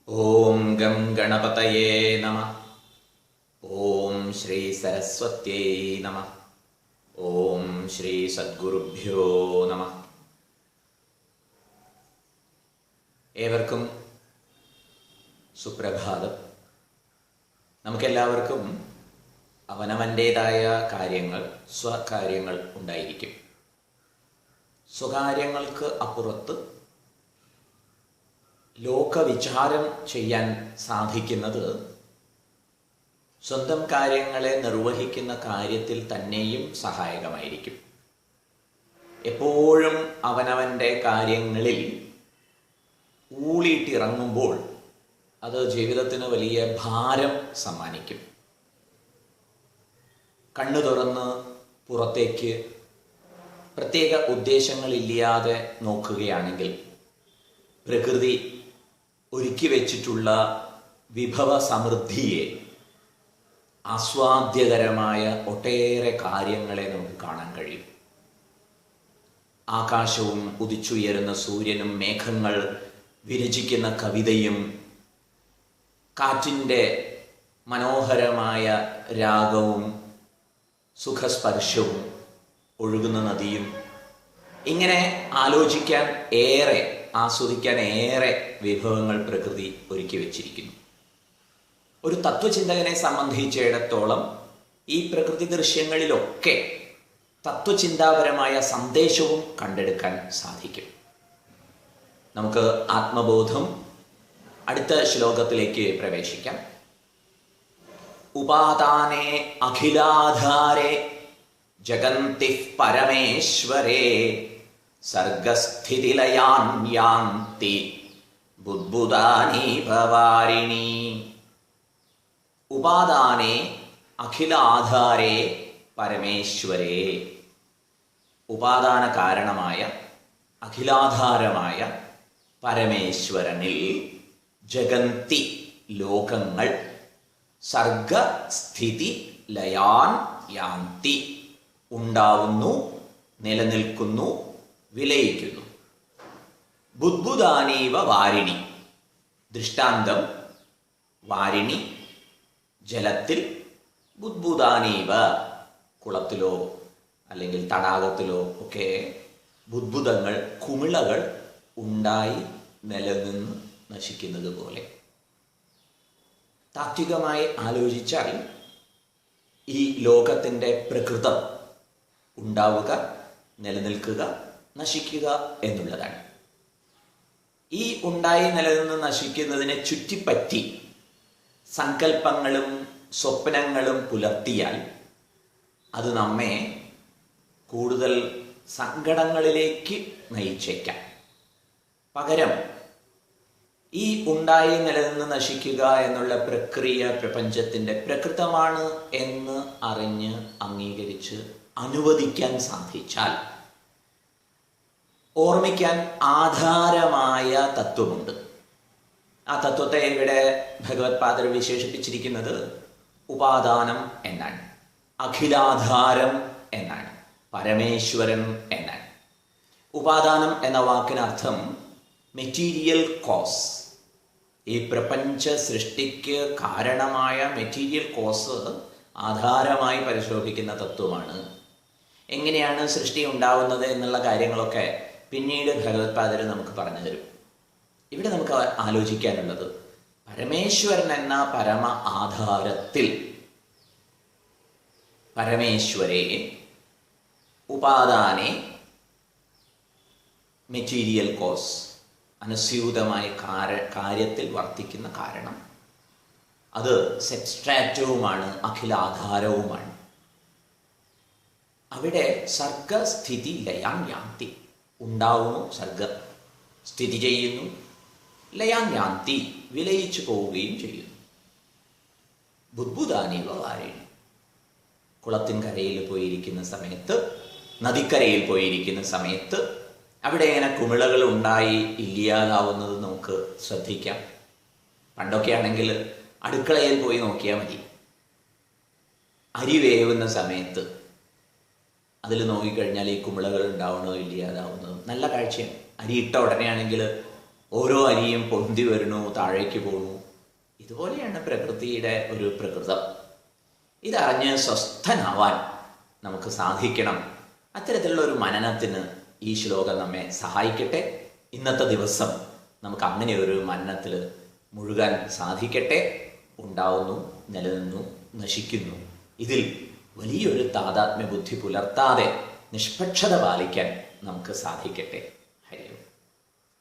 ഓം gum ഗണപതയേ നമഃ. ഓം ശ്രീ സരസ്വത്യൈ നമഃ. ഓം ശ്രീ സദ്ഗുരുഭ്യോ നമഃ. ഏവർക്കും സുപ്രഭാതം. നമുക്കെല്ലാവർക്കും അവനവൻ്റേതായ കാര്യങ്ങൾ, സ്വകാര്യങ്ങൾ ഉണ്ടായിരിക്കും. സ്വകാര്യങ്ങൾക്ക് അപ്പുറത്ത് ലോകവിചാരം ചെയ്യാൻ സാധിക്കുന്നത് സ്വന്തം കാര്യങ്ങളെ നിർവഹിക്കുന്ന കാര്യത്തിൽ തന്നെയും സഹായകമായിരിക്കും. എപ്പോഴും അവനവൻ്റെ കാര്യങ്ങളിൽ ഊളിയിട്ടിറങ്ങുമ്പോൾ അത് ജീവിതത്തിന് വലിയ ഭാരം സമ്മാനിക്കും. കണ്ണു തുറന്ന് പുറത്തേക്ക് പ്രത്യേക ഉദ്ദേശങ്ങളില്ലാതെ നോക്കുകയാണെങ്കിൽ പ്രകൃതി ഒരുക്കി വെച്ചിട്ടുള്ള വിഭവ സമൃദ്ധിയെ, ആസ്വാദ്യകരമായ ഒട്ടേറെ കാര്യങ്ങളെ നമുക്ക് കാണാൻ കഴിയും. ആകാശവും ഉദിച്ചുയരുന്ന സൂര്യനും മേഘങ്ങൾ വിരചിക്കുന്ന കവിതയും കാറ്റിൻ്റെ മനോഹരമായ രാഗവും സുഖസ്പർശവും ഒഴുകുന്ന നദിയും, ഇങ്ങനെ ആലോചിക്കാൻ ഏറെ, ആസ്വദിക്കാൻ ഏറെ വിഭവങ്ങൾ പ്രകൃതി ഒരുക്കി വച്ചിരിക്കുന്നു. ഒരു തത്വചിന്തകനെ സംബന്ധിച്ചിടത്തോളം ഈ പ്രകൃതി ദൃശ്യങ്ങളിലൊക്കെ തത്വചിന്താപരമായ സന്ദേശവും കണ്ടെടുക്കാൻ സാധിക്കും. നമുക്ക് ആത്മബോധം അടുത്ത ശ്ലോകത്തിലേക്ക് പ്രവേശിക്കാം. ഉപാദാനേ അഖിലാധാരേ ജഗന്തി പരമേശ്വരേ സർഗസ്ഥിതിലയാൻ യാന്തി ബുദ്ബുദാനീവ വാരിണി. ഉപാദാനേ അഖിലാധാരേ പരമേശ്വരേ. ഉപാദാന കാരണമായ, അഖിലാധാരമായ പരമേശ്വരനിൽ ജഗന്തി ലോകങ്ങൾ സർഗസ്ഥിതി ലയാൻ യാന്തി ഉണ്ടാവുന്നു, നിലനിൽക്കുന്നു, വിലയിക്കുന്നു. ബുദ്ബുദാനീവ വാരിണി. ദൃഷ്ടാന്തം വാരിണി, ജലത്തിൽ. ബുദ്ബുദാനീവ, കുളത്തിലോ അല്ലെങ്കിൽ തടാകത്തിലോ ഒക്കെ ബുദ്ബുദങ്ങൾ, കുമിളകൾ ഉണ്ടായി നിലനിന്ന് നശിക്കുന്നത് പോലെ. താത്വികമായി ആലോചിച്ചാൽ ഈ ലോകത്തിൻ്റെ പ്രകൃതം ഉണ്ടാവുക, നിലനിൽക്കുക, നശിക്കുക എന്നുള്ളതാണ്. ഈ ഉണ്ടായി നിലനിന്ന് നശിക്കുന്നതിനെ ചുറ്റിപ്പറ്റി സങ്കല്പങ്ങളും സ്വപ്നങ്ങളും പുലർത്തിയാൽ അത് നമ്മെ കൂടുതൽ സങ്കടങ്ങളിലേക്ക് നയിച്ചേക്കാം. പകരം ഈ ഉണ്ടായി നിലനിന്ന് നശിക്കുക എന്നുള്ള പ്രക്രിയ പ്രപഞ്ചത്തിൻ്റെ പ്രകൃതമാണ് എന്ന് അറിഞ്ഞ് അംഗീകരിച്ച് അനുവദിക്കാൻ സാധിച്ചാൽ ഓർമ്മിക്കാൻ ആധാരമായ തത്വമുണ്ട്. ആ തത്വത്തെ ഇവിടെ ഭഗവത്പാദർ വിശേഷിപ്പിച്ചിരിക്കുന്നത് ഉപാദാനം എന്നാണ്, അഖിലാധാരം എന്നാണ്, പരമേശ്വരൻ എന്നാണ്. ഉപാദാനം എന്ന വാക്കിനർത്ഥം മെറ്റീരിയൽ കോസ്. ഈ പ്രപഞ്ച സൃഷ്ടിക്ക് കാരണമായ മെറ്റീരിയൽ കോസ് ആധാരമായി പരിശോധിക്കുന്ന തത്വമാണ്. എങ്ങനെയാണ് സൃഷ്ടി ഉണ്ടാവുന്നത് എന്നുള്ള കാര്യങ്ങളൊക്കെ പിന്നീട് ഭഗവത്പാദർ നമുക്ക് പറഞ്ഞു തരും. ഇവിടെ നമുക്ക് ആലോചിക്കാനുള്ളത് പരമേശ്വരൻ എന്ന പരമ ആധാരത്തിൽ പരമേശ്വരേ ഉപാദാനെ മെറ്റീരിയൽ കോസ്, അനുസ്യൂതമായ കാര്യത്തിൽ വർത്തിക്കുന്ന കാരണം, അത് സബ്സ്ട്രാറ്റവുമാണ്, അഖിലാധാരവുമാണ്. അവിടെ സർഗസ്ഥിതി ലയാൻ യാന്തി. ഉണ്ടാവുന്നു, സർഗം സ്ഥിതി ചെയ്യുന്നു, ലയാൻ യാന്തി വിലയിച്ചു പോവുകയും ചെയ്യുന്നു. ബുദ്ബുദാനീവ വാരിണി. കുളത്തിൻ കരയിൽ പോയിരിക്കുന്ന സമയത്ത്, നദിക്കരയിൽ പോയിരിക്കുന്ന സമയത്ത് അവിടെ ഇങ്ങനെ കുമിളകൾ ഉണ്ടായി ഇല്ലാതാവുന്നത് നമുക്ക് ശ്രദ്ധിക്കാം. പണ്ടൊക്കെ ആണെങ്കിൽ അടുക്കളയിൽ പോയി നോക്കിയാൽ മതി. അരി വേവുന്ന സമയത്ത് അതിൽ നോക്കിക്കഴിഞ്ഞാൽ ഈ കുമിളകൾ ഉണ്ടാവണോ ഇല്ലാതാവുന്നതും നല്ല കാഴ്ചയാണ്. അരി ഇട്ട ഉടനെയാണെങ്കിൽ ഓരോ അരിയും പൊന്തി വരുന്നു, താഴേക്ക് പോകുന്നു. ഇതുപോലെയാണ് പ്രകൃതിയുടെ ഒരു പ്രകൃതം. ഇതറിഞ്ഞ് സ്വസ്ഥനാവാൻ നമുക്ക് സാധിക്കണം. അത്തരത്തിലുള്ള ഒരു മനനത്തിന് ഈ ശ്ലോകം നമ്മെ സഹായിക്കട്ടെ. ഇന്നത്തെ ദിവസം നമുക്ക് അങ്ങനെ ഒരു മനനത്തിൽ മുഴുകാൻ സാധിക്കട്ടെ. ഉണ്ടാവുന്നു, നിലനിന്നു, നശിക്കുന്നു. ഇതിൽ വലിയൊരു താതാത്മ്യ ബുദ്ധി പുലർത്താതെ നിഷ്പക്ഷത പാലിക്കാൻ നമുക്ക് സാധിക്കട്ടെ.